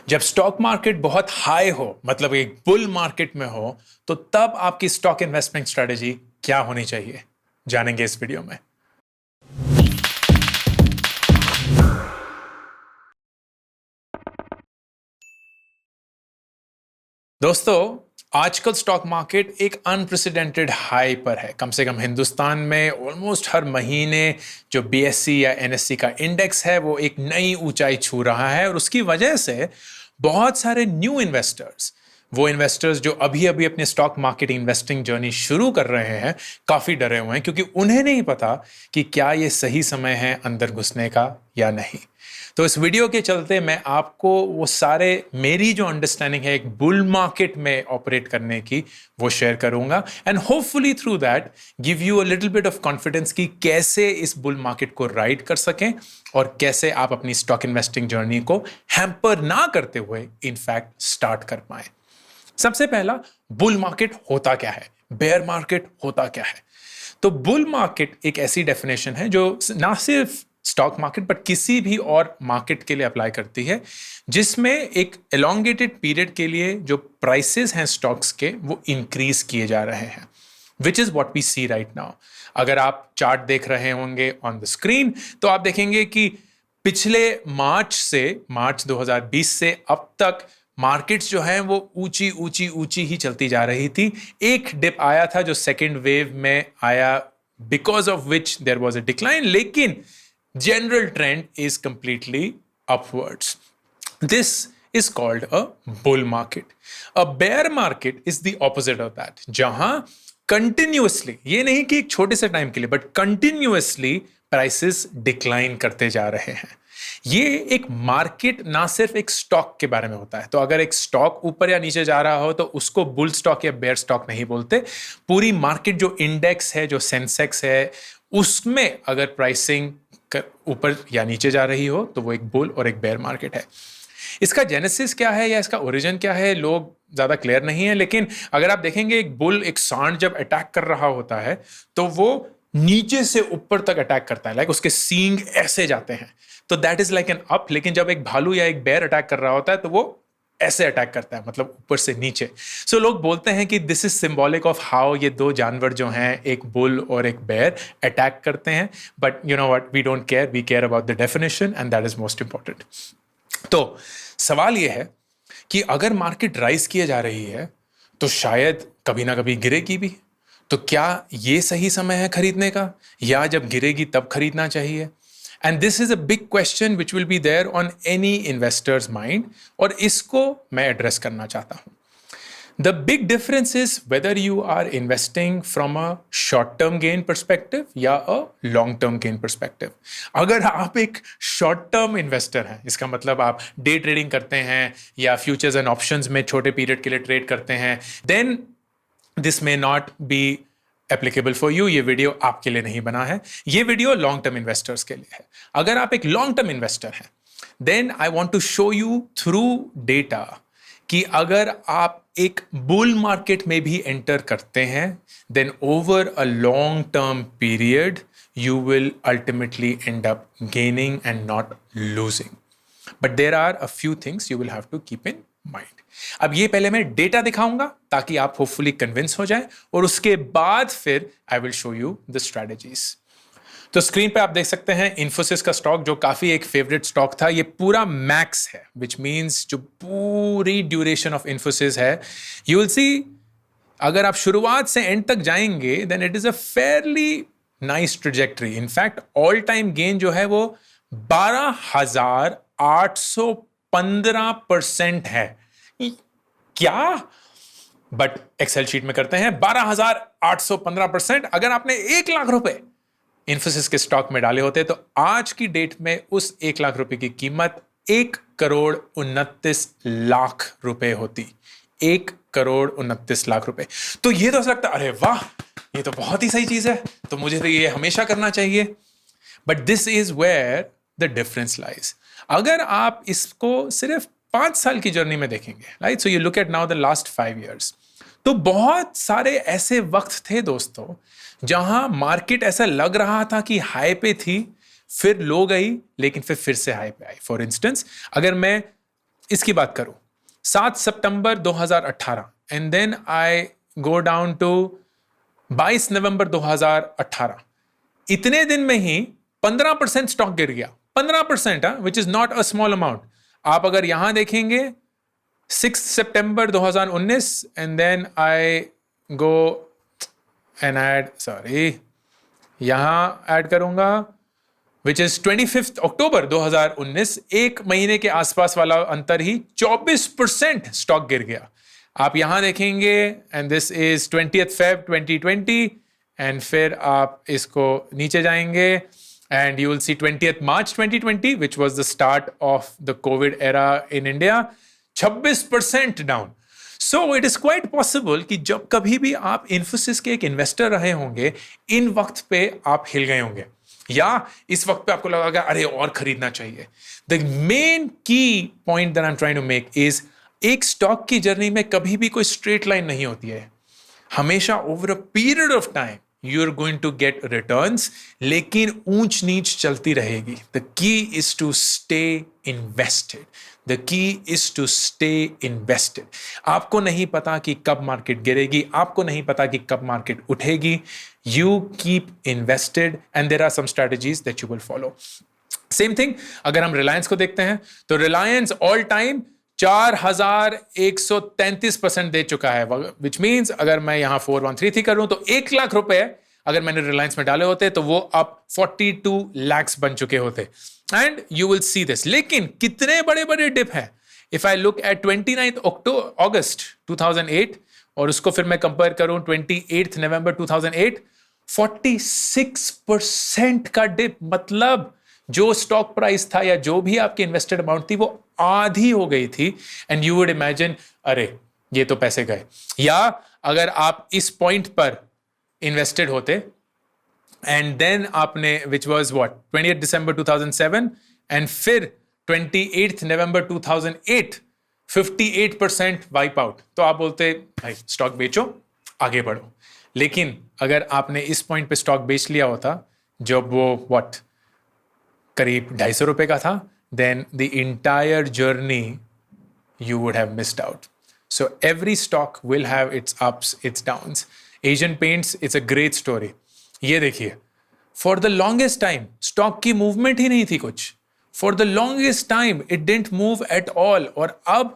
जब stock market बहुत high हो, मतलब एक बुल मार्केट में हो, तो तब आपकी स्टॉक इन्वेस्टमेंट स्ट्रेटजी क्या होनी चाहिए, जानेंगे इस वीडियो में। दोस्तों, आजकल स्टॉक मार्केट एक अनप्रेसिडेंटेड हाई पर है। कम से कम हिंदुस्तान में ऑलमोस्ट हर महीने जो बीएससी या एनएससी का इंडेक्स है वो एक नई ऊंचाई छू रहा है, और उसकी वजह से बहुत सारे न्यू इन्वेस्टर्स, वो इन्वेस्टर्स जो अभी अभी अपने स्टॉक मार्केट इन्वेस्टिंग जर्नी शुरू कर रहे हैं, काफी डरे हुए हैं, क्योंकि उन्हें नहीं पता कि क्या ये सही समय है अंदर घुसने का या नहीं। तो इस वीडियो के चलते मैं आपको वो सारे, मेरी जो अंडरस्टैंडिंग है एक बुल मार्केट में ऑपरेट करने की, वो शेयर करूंगा, and hopefully through that give you a little bit of confidence कि कैसे इस बुल मार्केट को राइड कर सकें और कैसे आप अपनी स्टॉक इन्वेस्टिंग जर्नी को हैम्पर ना करते हुए इनफैक्ट स्टार्ट कर पाए। सबसे पहला, बुल मार्केट होता क्या है, बेयर मार्केट होता क्या है। तो बुल मार्केट एक ऐसी डेफिनेशन है जो ना सिर्फ स्टॉक मार्केट बट किसी भी और मार्केट के लिए अप्लाई करती है, जिसमें एक एलोंगेटेड पीरियड के लिए जो प्राइसेस हैं स्टॉक्स के वो इंक्रीज किए जा रहे हैं, which is what we see right now. अगर आप चार्ट देख रहे होंगे ऑन द स्क्रीन, तो आप देखेंगे कि पिछले मार्च 2020 से अब तक मार्केट्स जो हैं वो ऊंची ऊंची ऊंची ही चलती जा रही थी। एक डिप आया था जो सेकेंड वेव में आया, because of which there was a decline, लेकिन general trend is completely upwards. This is called a bull market. A bear market is the opposite of that, जहां continuously, ये नहीं कि एक छोटे से टाइम के लिए, बट continuously prices डिक्लाइन करते जा रहे हैं। ये एक मार्केट ना सिर्फ एक स्टॉक के बारे में होता है। तो अगर एक स्टॉक ऊपर या नीचे जा रहा हो तो उसको बुल स्टॉक या बेयर स्टॉक नहीं बोलते। पूरी मार्केट जो इंडेक्स है, जो सेंसेक्स है, उसमें अगर प्राइसिंग ऊपर या नीचे जा रही हो तो वो एक बुल और एक बेयर मार्केट है। इसका जेनेसिस क्या है या इसका ओरिजिन क्या है, लोग ज्यादा क्लियर नहीं है, लेकिन अगर आप देखेंगे एक बुल, एक सांड जब अटैक कर रहा होता है तो वो नीचे से ऊपर तक अटैक करता है, लाइक उसके सींग ऐसे जाते हैं, तो that is like an up. लेकिन जब एक भालू या एक बेयर अटैक कर रहा होता है तो वो ऐसे अटैक करता है, मतलब ऊपर से नीचे। सो लोग बोलते हैं कि this is symbolic of how ये दो जानवर जो हैं, एक बुल और एक बेयर, अटैक करते हैं। But you know what, we don't care, we care about the definition, and that is most important. तो सवाल ये है कि अगर मार्केट राइज किए जा रही है तो शायद कभी ना कभी गिरेगी भी। तो क्या ये सही समय है खरीदने का, या जब गिरेगी तब खरीदना चाहिए? And this is a big question which will be there on any investors mind, और इसको मैं एड्रेस करना चाहता हूं। The big difference is whether you are investing from a short-term gain perspective या a long-term gain perspective. अगर आप एक short-term investor हैं, इसका मतलब आप डे ट्रेडिंग करते हैं या फ्यूचर्स एंड ऑप्शंस में छोटे पीरियड के लिए ट्रेड करते हैं, then this may not be applicable for you. ये वीडियो आपके लिए नहीं बना है, ये वीडियो लॉन्ग टर्म इन्वेस्टर्स के लिए है। अगर आप एक लॉन्ग टर्म इन्वेस्टर हैं, then I want to show you through data कि अगर आप एक बुल मार्केट में भी एंटर करते हैं, then over a long term period you will ultimately end up gaining and not losing. But there are a few things you will have to keep in mind. अब ये पहले मैं data दिखाऊंगा ताकि आप होपफुली कन्विंस हो जाएं, और उसके बाद फिर I will show you the strategies. तो स्क्रीन पे आप देख सकते हैं इन्फोसिस का स्टॉक, जो काफी एक फेवरेट स्टॉक था। ये पूरा मैक्स है, विच मींस जो पूरी ड्यूरेशन ऑफ इन्फोसिस है, यू विल सी, अगर आप शुरुआत से एंड तक जाएंगे then it is a fairly nice trajectory. In fact all time gain जो है वो 12,815% है। क्या? बट एक्सेल शीट में करते हैं 12,815%। अगर आपने 1 लाख रुपए इन्फोसिस के स्टॉक में डाले होते तो आज की डेट में उस 1 लाख रुपए की कीमत 1,29,00,000 होती। 1,29,00,000 रुपए। तो ये तो लगता है अरे वाह, ये तो बहुत ही सही चीज है, तो मुझे तो ये हमेशा करना चाहिए। But this is where the difference lies. अगर आप इसको सिर्फ 5 साल की जर्नी में देखेंगे, right, so you look eight now the last 5 years, तो बहुत सारे ऐसे वक्त थे दोस्तों जहां मार्केट ऐसा लग रहा था कि हाई पे थी, फिर लो गई, लेकिन फिर से हाई पे आई। फॉर इंस्टेंस, अगर मैं इसकी बात करूं, 7 सितंबर 2018 and then I go down to 22 November 2018, इतने दिन में ही 15% स्टॉक गिर गया। 15%, which is not a small amount. आप अगर यहां देखेंगे 6 सितंबर 2019 and then I go and add, sorry यहां ऐड करूंगा, विच इज 25 अक्टूबर 2019, एक महीने के आसपास वाला अंतर ही 24% स्टॉक गिर गया। आप यहां देखेंगे and this is 20th Feb 2020 and फिर आप इसको नीचे जाएंगे and you will see 20th March 2020 which was the start of the Covid era in India, 26% down. So it is quite possible कि जब कभी भी आप इन्फोसिस के एक इन्वेस्टर रहे होंगे, इन वक्त पे आप हिल गए होंगे या इस वक्त पे आपको लगा अरे और खरीदना चाहिए। The main key point that I am trying to make is, एक स्टॉक की जर्नी में कभी भी कोई स्ट्रेट लाइन नहीं होती है। हमेशा over a period of time you are going to get returns, लेकिन ऊंच नीच चलती रहेगी। The key is to stay invested. The key is to stay invested. आपको नहीं पता कि कब मार्केट गिरेगी, आपको नहीं पता कि कब मार्केट उठेगी। You keep invested and there are some strategies that you will follow. Same thing अगर हम रिलायंस को देखते हैं तो रिलायंस ऑल टाइम 4133% दे चुका है, विच मीन्स अगर मैं यहां 4133 करूं तो 1 लाख रुपए अगर मैंने रिलायंस में डाले होते तो वो अब 42 lakhs बन चुके होते। And you will see this. लेकिन कितने बड़े बड़े डिप हैं। If I look at 29th अगस्त 2008 और उसको फिर मैं कंपेयर करूं 28th नवंबर 2008, 46% का डिप। मतलब जो स्टॉक प्राइस था या जो भी आपकी इन्वेस्टेड अमाउंट थी वो आधी हो गई थी। एंड यू वुड इमेजिन अरे ये तो पैसे गए। या अगर आप इस पॉइंट पर इन्वेस्टेड होते एंड देन आपने, which was what 28 December 2007 and फिर 28 नवंबर 2008 58% वाइप आउट, तो आप बोलते भाई स्टॉक बेचो आगे बढ़ो। लेकिन अगर आपने इस पॉइंट पे स्टॉक बेच लिया होता जब वो व्हाट करीब 250 रुपए का था, then the entire journey you would have missed out. So every stock will have its ups, its downs. Asian Paints, it's a great story. ये देखिए, for the longest time stock की movement ही नहीं थी कुछ। For the longest time it didn't move at all और अब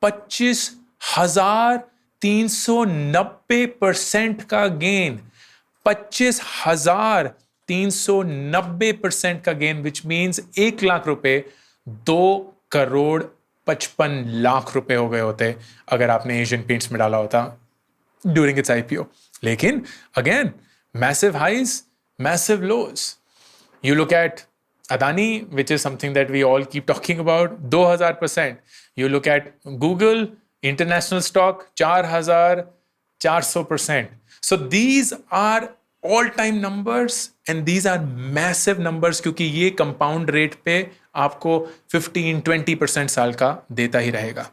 25,390% का gain, 25,390% का गेन, विच मीन्स 1 लाख रुपए 2,55,00,000 रुपए हो गए होते अगर आपने एशियन पेंट्स में डाला होता ड्यूरिंग इट्स आईपीओ। लेकिन again massive highs, massive lows. You look at Adani, which is something that we all keep talking about, 2000%. You look at Google, international stock, 4,400%. So these are all-time numbers and these are massive numbers क्योंकि ये compound rate पे आपको 15-20% साल का देता ही रहेगा।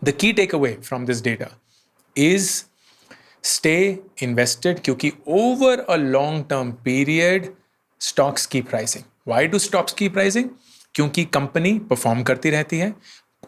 The key takeaway from this data is stay invested क्योंकि over a long-term period stocks keep rising. Why do stocks keep rising? क्योंकि कंपनी परफॉर्म करती रहती है।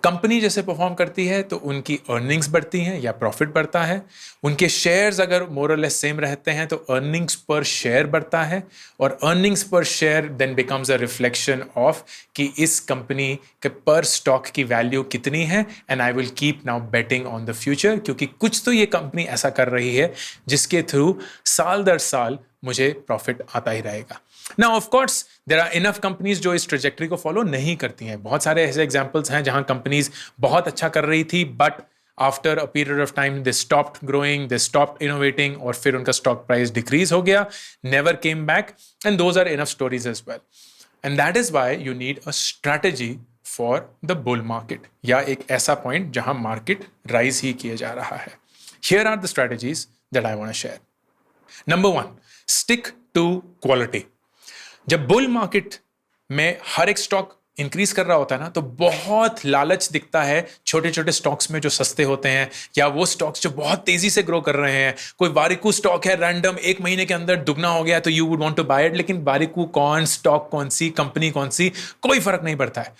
कंपनी जैसे परफॉर्म करती है तो उनकी अर्निंग्स बढ़ती हैं या प्रॉफिट बढ़ता है। उनके शेयर्स अगर मोर और लेस सेम रहते हैं तो अर्निंग्स पर शेयर बढ़ता है और अर्निंग्स पर share then becomes a reflection of कि इस कंपनी के पर स्टॉक की वैल्यू कितनी है। And I will keep now betting on the future क्योंकि कुछ तो ये कंपनी ऐसा कर रही है जिसके थ्रू साल दर साल मुझे प्रॉफिट आता ही रहेगा। Now, of course, there are enough companies जो इस ट्रेजेक्टरी को फॉलो नहीं करती हैं। बहुत सारे ऐसे एग्जाम्पल्स हैं जहां कंपनीज बहुत अच्छा कर रही थी but after a period of time they stopped growing, they stopped innovating और फिर उनका स्टॉक प्राइस डिक्रीज हो गया, never came back. And those are enough stories as well. And that is why you need a strategy for the bull market या एक ऐसा point जहां market rise ही किया जा रहा है। Here are the strategies that I want to share. Number 1, stick to quality. जब bull market में हर एक स्टॉक इंक्रीज कर रहा होता है ना तो बहुत लालच दिखता है छोटे छोटे स्टॉक्स में जो सस्ते होते हैं या वो स्टॉक्स जो बहुत तेजी से ग्रो कर रहे हैं। कोई बारिकू स्टॉक है रैंडम 1 महीने के अंदर दुगना हो गया तो you would want to buy it. लेकिन बारिकू कौन, स्टॉक कौन सी, कंपनी कौन सी, कोई फर्क नहीं पड़ता है।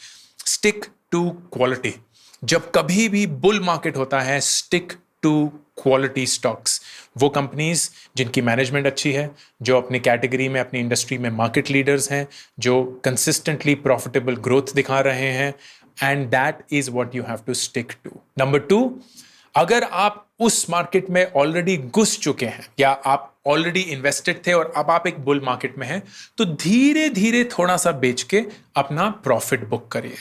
Stick to quality. जब कभी भी बुल मार्केट होता है, स्टिक टू क्वालिटी स्टॉक्स। वो कंपनीज जिनकी मैनेजमेंट अच्छी है, जो अपनी कैटेगरी में, अपनी इंडस्ट्री में मार्केट लीडर्स हैं, जो कंसिस्टेंटली प्रॉफिटेबल ग्रोथ दिखा रहे हैं, and that is what you have to stick to. Number 2, अगर आप उस मार्केट में ऑलरेडी घुस चुके हैं या आप ऑलरेडी इन्वेस्टेड थे और अब आप एक बुल मार्केट में हैं, तो धीरे धीरे थोड़ा सा बेच के अपना प्रॉफिट बुक करिए।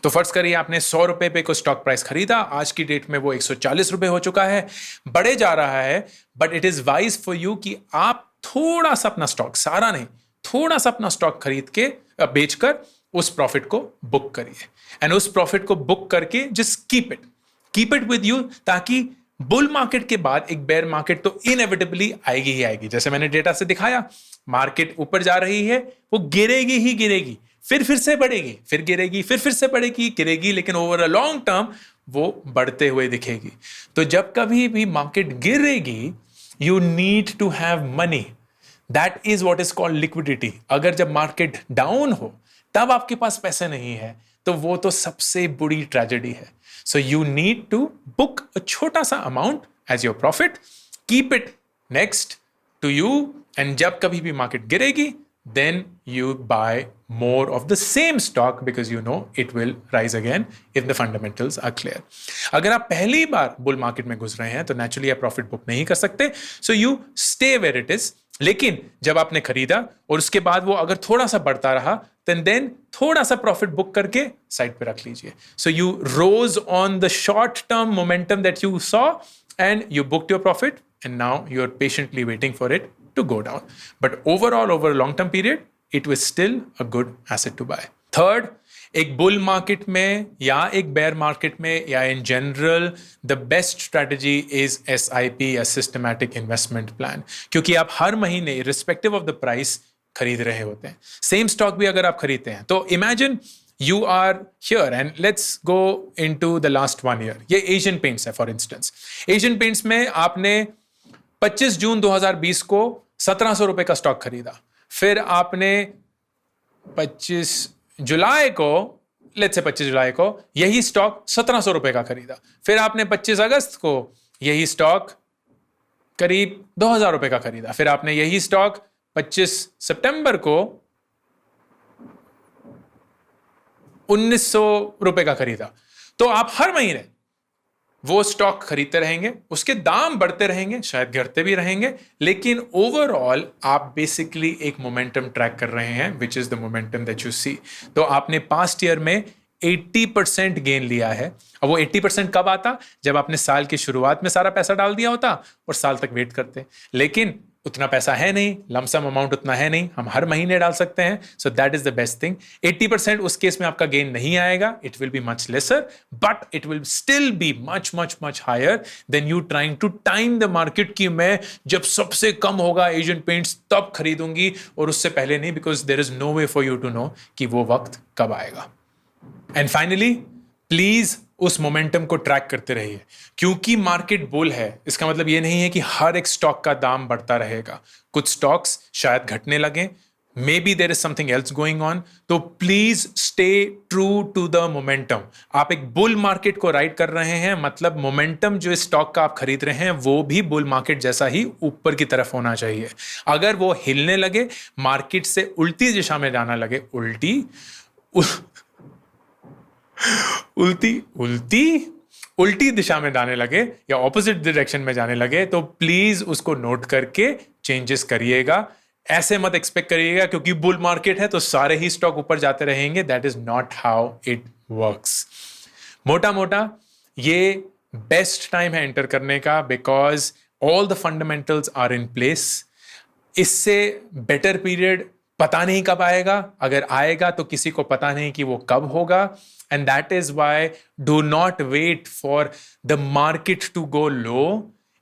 तो फर्ज करिए आपने 100 रुपए पे कोई स्टॉक प्राइस खरीदा, आज की डेट में वो 140 रुपए हो चुका है, बढ़े जा रहा है, but it is wise for you कि आप थोड़ा सा अपना स्टॉक, सारा नहीं, थोड़ा सा अपना स्टॉक खरीद के बेचकर उस प्रॉफिट को बुक करिए। एंड उस प्रॉफिट को बुक करके just keep it with you, ताकि बुल मार्केट के बाद एक बेयर मार्केट तो इनएविटेबली आएगी ही आएगी। जैसे मैंने डेटा से दिखाया, मार्केट ऊपर जा रही है, वो गिरेगी ही गिरेगी, फिर से बढ़ेगी, फिर गिरेगी, फिर से बढ़ेगी, गिरेगी, लेकिन ओवर अ लॉन्ग टर्म वो बढ़ते हुए दिखेगी। तो जब कभी भी मार्केट गिरेगी, you need to have money, that is what is called liquidity. अगर जब मार्केट डाउन हो तब आपके पास पैसे नहीं है, तो वो तो सबसे बुरी ट्रेजेडी है। So you need to book a छोटा सा amount as your profit, keep it next to you, and जब कभी भी मार्केट गिरेगी, then you buy more of the same stock because you know it will rise again if the fundamentals are clear. अगर आप पहली बार bull market में घुस रहे हैं तो नेचुरली आप प्रॉफिट बुक नहीं कर सकते, so you stay where it is. लेकिन जब आपने खरीदा और उसके बाद वो अगर थोड़ा सा बढ़ता रहा, then थोड़ा सा प्रॉफिट बुक करके साइड पे रख लीजिए। So you rode on the short term momentum that you saw and you booked your profit, and now you are patiently waiting for it to go down. But overall, over a long term period, it was still a good asset to buy. Third, एक bull market में या एक bear market में या in general, the best strategy is SIP या systematic investment plan, क्योंकि आप हर महीने irrespective of the price खरीद रहे होते हैं। सेम स्टॉक भी अगर आप खरीदते हैं, तो imagine you are here and let's go into the last 1 year. ये एशियन पेंट्स है फॉर इंस्टेंस। एशियन पेंट्स में आपने 25 जून 2020 को 1700 रुपए का स्टॉक खरीदा, फिर आपने 25 जुलाई को, लेट्स से 25 जुलाई को यही स्टॉक 1700 रुपए का खरीदा, फिर आपने 25 अगस्त को यही स्टॉक करीब 2000 रुपए का खरीदा, फिर आपने यही स्टॉक 25 सितंबर को 1900 रुपए का खरीदा। तो आप हर महीने वो स्टॉक खरीदते रहेंगे, उसके दाम बढ़ते रहेंगे, शायद घटते भी रहेंगे, लेकिन ओवरऑल आप बेसिकली एक मोमेंटम ट्रैक कर रहे हैं, which is the momentum that you see. तो आपने पास्ट ईयर में 80% गेन लिया है। अब वो 80% कब आता? जब आपने साल की शुरुआत में सारा पैसा डाल दिया होता और साल तक वेट करते। लेकिन उतना पैसा है नहीं, लमसम अमाउंट उतना है नहीं, हम हर महीने डाल सकते हैं। So that is the best thing. 80% उस केस में आपका गेन नहीं आएगा, it will be much lesser, but it will still be much much much higher than you trying to time the market की मैं जब सबसे कम होगा एशियन पेंट्स तब खरीदूंगी और उससे पहले नहीं, because there is no way for you to know कि वो वक्त कब आएगा। एंड फाइनली, प्लीज उस मोमेंटम को ट्रैक करते रहिए, क्योंकि मार्केट बुल है इसका मतलब ये नहीं है कि हर एक स्टॉक का दाम बढ़ता रहेगा। कुछ स्टॉक्स शायद घटने लगे, may be there is something else going on, तो please stay true to the momentum. आप एक बुल मार्केट को राइड कर रहे हैं, मतलब मोमेंटम जो इस स्टॉक का आप खरीद रहे हैं वो भी बुल मार्केट जैसा ही ऊपर की तरफ होना चाहिए। अगर वो हिलने लगे, मार्केट से उल्टी दिशा में जाना लगे, उल्टी दिशा में जाने लगे या ऑपोजिट डायरेक्शन में जाने लगे, तो प्लीज उसको नोट करके चेंजेस करिएगा। ऐसे मत एक्सपेक्ट करिएगा क्योंकि बुल मार्केट है तो सारे ही स्टॉक ऊपर जाते रहेंगे। That is not how it works. मोटा मोटा ये बेस्ट टाइम है एंटर करने का, because all the fundamentals are in place. इससे बेटर पीरियड पता नहीं कब आएगा, अगर आएगा तो किसी को पता नहीं कि वो कब होगा। And that is why do not wait for the market to go low.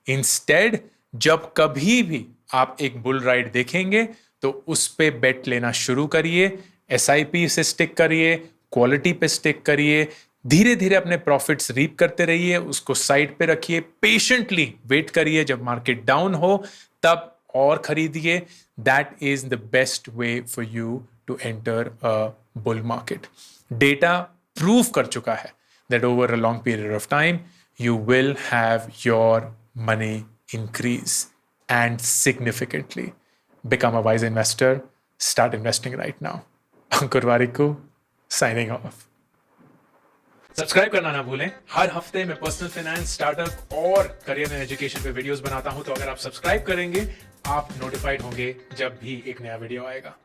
Instead, जब कभी भी आप एक बुल राइड देखेंगे तो उस पे बेट लेना शुरू करिए, SIP से स्टिक करिए, क्वालिटी पे स्टिक करिए, धीरे धीरे अपने प्रॉफिट्स रीप करते रहिए, उसको साइड पे रखिए, पेशेंटली वेट करिए, जब मार्केट डाउन हो तब और खरीदिए। That is the best way for you to enter a bull market. Data prove कर चुका है that over a long period of time you will have your money increase and significantly. Become a wise investor. Start investing right now. Ankur Warikoo signing off. Subscribe करना ना भूलें। हर हफ्ते मैं personal finance, startup और career and education पे videos बनाता हूं, तो अगर आप सब्सक्राइब करेंगे आप नोटिफाइड होंगे जब भी एक नया वीडियो आएगा।